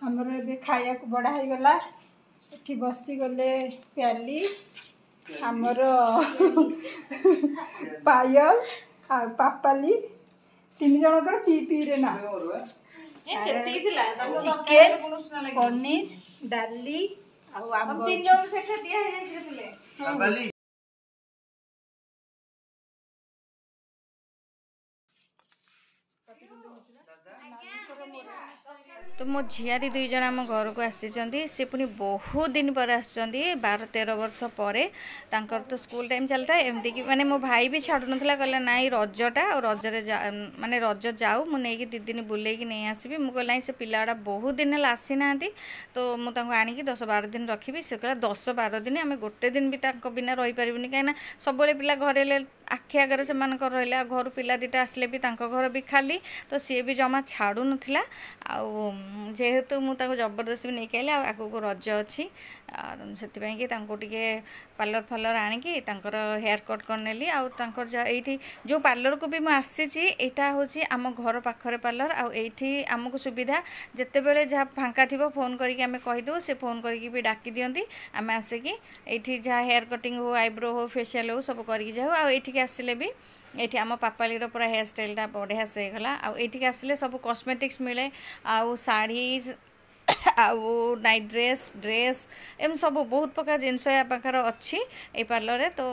हमर ए खाया को बड़ा हो गला एठी बसी गले प्याली हमर पायल आ पापाली तीन जन पी पी रे ना चिकेन पनीर डाली आ तीन जन से दिया है तो मो झियारी दुई जन आम घर को आसी सी पुणी बहुत दिन पर आसुँच 12-13 वर्ष पर तो स्कूल टाइम चलता है एमती कि माने मो भाई भी छाड़ू ना कहला ना रजटा और रजरे माने रज जाऊ मुझे 2 दिन बुले नहीं आसबि मुझे से पिलाड़ा बहुत दिन है आसी ना तो मुझे आणिकी 10-12 दिन रखी से कहला 10-12 दिन आम गोटे दिन भी बिना रही पारूनी कहीं सब पिला घर आखि आगे से रहा घर पिला 2टा आसले भी घर भी खाली तो सी भी जमा छाड़ू नाला जेहेतु मुझे जबरदस्ती भी नहीं आगे आगू रज अच्छी से टे पार्लर फार्लर आणिकी हेयर कट करनेली आठी जो पार्लर को भी मुझे यहाँ हूँ आम घर पाखरे पार्लर आठी आमको सुविधा जिते बड़े जहाँ फांका थी फोन करके आम कहीदेव से फोन करके भी डाकी दिंती आम आसिकी ये जहाँ हेयर कटिंग हो आईब्रो हो फेशियल हो सब करके जाऊ आठिक आसिले भी ये आम पापालीर पूरा हेयर स्टाइलटा बढ़िया से गला आठिक आसिले सब कॉस्मेटिक्स मिले आउ साड़ी आउ नाइट ड्रेस एम सब बहुत प्रकार जिनस या पाखर अच्छी ये पार्लर तो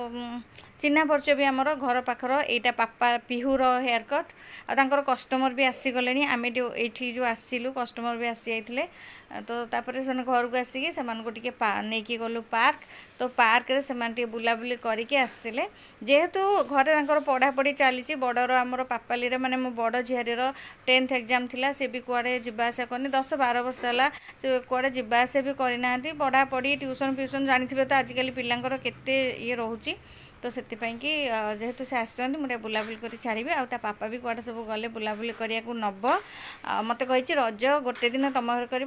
चिन्हा परिचय भी आमर घर पाखर यहाँ पापा पिहूर हेयर कट आर कस्टमर भी आसीगले आम ये जो आसिलु कस्टमर भी आसी जाते तो तापर से घर को आसिकी से नहीं गलु पार्क तो पार्क रे से बुलाबुली करके आसिले जेहेतु घरे पढ़ापढ़ी चली बड़र आमर पापाली माने मो बड़ झियारीर 10th एग्जाम थिला से भी कुआडे जिबासा करनी 10-12 वर्ष है से कुआडे जिबासा भी करना पढ़ापढ़ी ट्यूशन फ्यूशन जानी तो आजिकल पिलांकर केते ये रोचे तो से जेहेतु से आस मुझे बुलाबुली कर छाड़ी आ पापा भी कौटे सब गले बुलाबुली करने को नब मत कही रज गोटे दिन तुम घर कर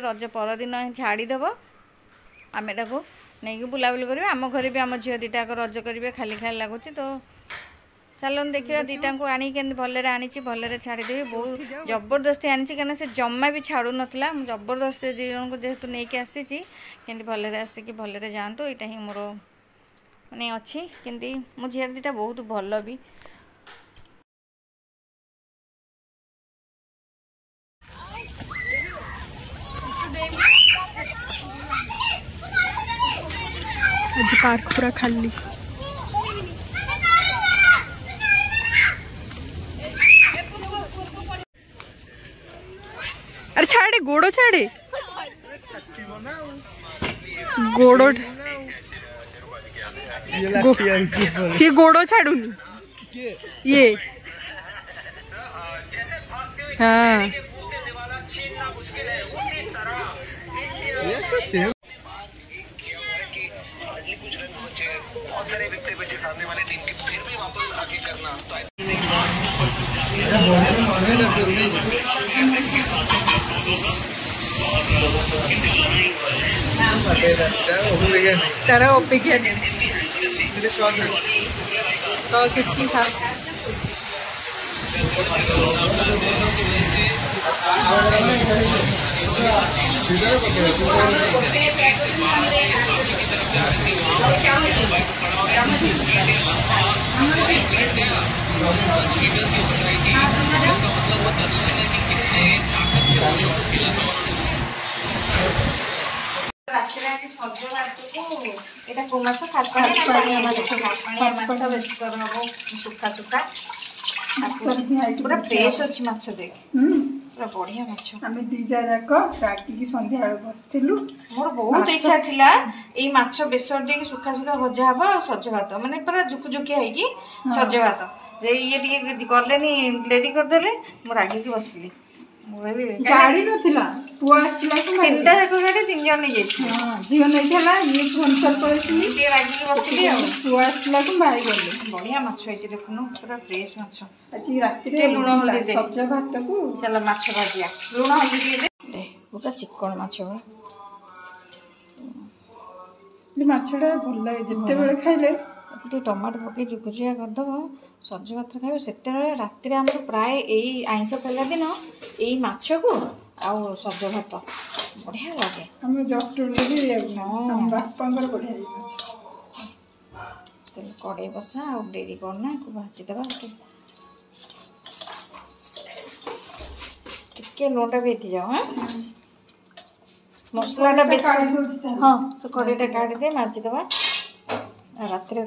रज पर दिन छाड़ीदेव आम को नहीं बुलाबुली कर आम घर भी आम झील 2टा रज करेंगे खाली खाली लगुच तो चलो देखिए 2टा को आनी भलरे आनी भलरे छाड़ीदेवी बहुत जबरदस्ती आनी कहीं से जमा भी छाड़ू नाला जबरदस्ती 2 जन को जेहेतु नहीं आसी कि भलरे आसिक भलरे जातु यहाँ ही मोर माने अच्छी कि मो झील 2टा बहुत भल भी आज पार्क पूरा खाली अरे छाड़े गोड़ो छाड़े गोड़ो सी गोड़ो छाड़ूनी ये हाँ बहुत सारे व्यक्ति बचे सामने वाले टीम की फिर भी वापस आगे करना तारा ओपिक सॉस अच्छी था पूरा फ्रेश अच्छी माछ देख पूरा बढ़िया माछ आम 2 जाक रागिकी संध्या बसलु मोर बहुत इच्छा थिला एई माछ बेसर देकी सुखा सुखा भजा हबा और सज भात माने पूरा जुकजुकिया हेकी सज भात ये टिके गलेनी रेडी कर देले मो रागिकी बसली गाड़ी नथिला पुआ आसिला को 3टा जाक गाड़ी 3 जन नहीं जाई हां जीवन नहीं थला ये फोन कर पड़ेसी ये रागिकी बसली आ पुआ आसिला को भाई गले बढ़िया माछ होई देखुनो पूरा फ्रेश माछ आज रात रे लूण हल्दी दे सज भात को चलो माछ भाजिया लूण हल्दी दे पूरा चिकन माछ ये माछड़ा भल लगे जिते बेले खाइले ଟିକେ ଟମାଟୋ ପକେଇ ଜୁକୁଜୁଆ କରିଦେବ ସଜ ଭାତ ଖାଇବ। ସେତେବେଳେ ରାତିରେ ଆମର ପ୍ରାୟ ଏଇ ଆଇଁଷ ଖାଇଲା ଦିନ ଏଇ ମାଛକୁ ଆଉ ସଜ ଭାତ ବଢ଼ିଆ ଲାଗେ। ଆମ ଜଟୁଳି ବି ବାପାଙ୍କର ବଢ଼ିଆ ହେଇଛି। ତେଲ କଡ଼େଇ ବସା ଆଉ ଡେରି କରନା ଭାଜିଦେବା। ଟିକେ ଲୁଣଟା ବି ଏଠି ଯାଉ। ମସଲାଟା ବେଶୀ ହଁ ସେ କଡ଼େଇଟା କାଢ଼ିଦେ ମାଜିଦେବା। ରାତିରେ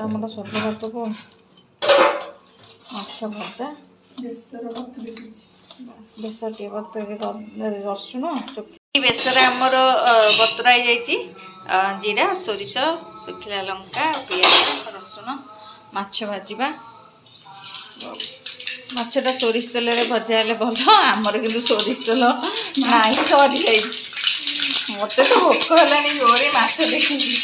ଆମର ସଜ ଭାତକୁ ମାଛ ଭଜା ବେସର ଟିକେ ବତୁରେଇ ରସୁଣ ବେସର ଆମର ବତୁରା ହେଇଯାଇଛି। ଜିରା ସୋରିଷ ଶୁଖିଲା ଲଙ୍କା ପିଆଜ ରସୁଣ ମାଛ ଭାଜିବା। ମାଛଟା ସୋରିଷ ତେଲରେ ଭଜା ହେଲେ ଭଲ। ଆମର କିନ୍ତୁ ସୋରିଷ ତେଲ ନାହିଁ ସରିଯାଇଛି। ମତେ ତ ଭୋକ ହେଲାଣି ଜୋରେ ମାଛ ଦେଖିକି।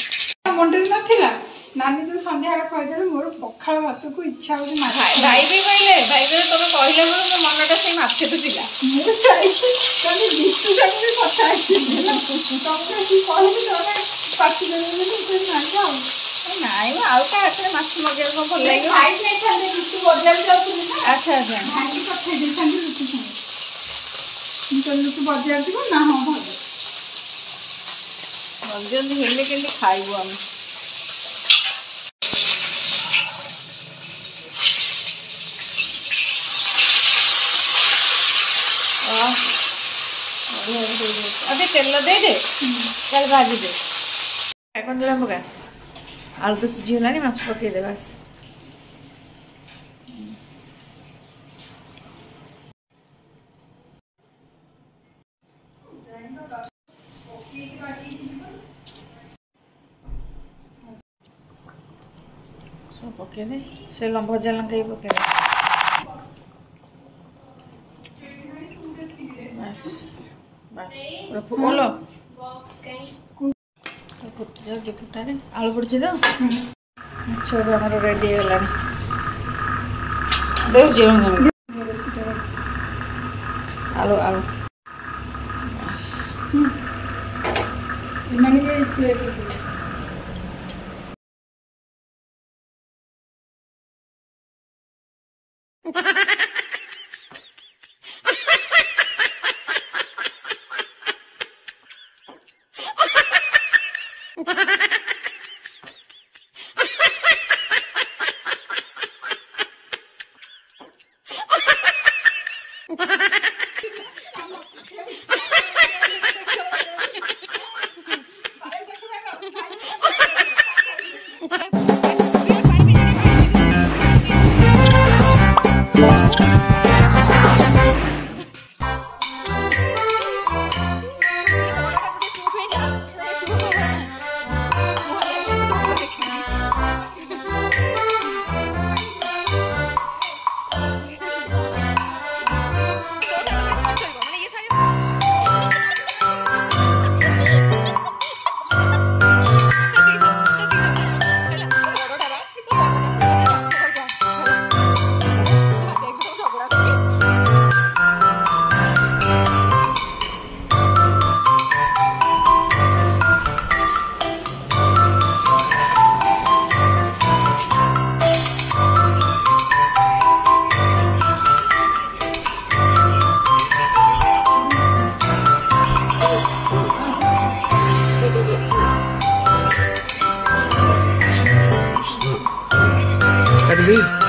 ମଣ୍ଡିରେ ନଥିଲା ନାନୀ ଯୋଉ ସନ୍ଧ୍ୟାବେଳେ କହିଦେଲେ ମୋର ପଖାଳ ଭାତକୁ ଇଚ୍ଛା ହଉଛି ମାଛ। ଭାଇ ବି କହିଲେ ଭାଇ ବି ତମେ କହିଲେ ମୋ ମନଟା ସେଇ ମାଛକୁ ଥିଲା। ମୁଁ ଯାଇକି ତମେ ବିଟୁ ସାଙ୍ଗେ ବି କଥା ହେଇଥିଲି ତମେ କି କହିଲି ତମେ ପାଟି ଦେବେ ବୋଲି ନାଇଁ ଆଉ ନାଇଁ ଆଉ କାହା ହାତରେ ମାଛ ମଗେଇବାକୁ ଭଲ ଲାଗିବ। ଖାଇ ଯାଇଥାନ୍ତେ ବିଟୁ ବଜାର ଯାଉଥିଲି ନା। ଆଚ୍ଛା ଆଚ୍ଛା ଭାଇକି ପଠେଇ ଦେଇଥାନ୍ତି ରୁଟି ସାଙ୍ଗେ। ମୁଁ କହିଲି ରୁଟି ବଜାର ଯିବ ନା ହଁ ଭଲ ଜଲ୍ଦି ହେଲେ କେମିତି ଖାଇବୁ ଆମେ। अभी तेल दे दे चल भाजी दे कौन जला पका आलू तो सीझी गला माछ पकई दे बस। सब पकई दे से भजा लंका ही पकई दे बस बस पूरा फुल फुटी जाऊँगी फुटारे आलू पड़ी तो माछ आमर रेडी होगा आलू आलू Ready?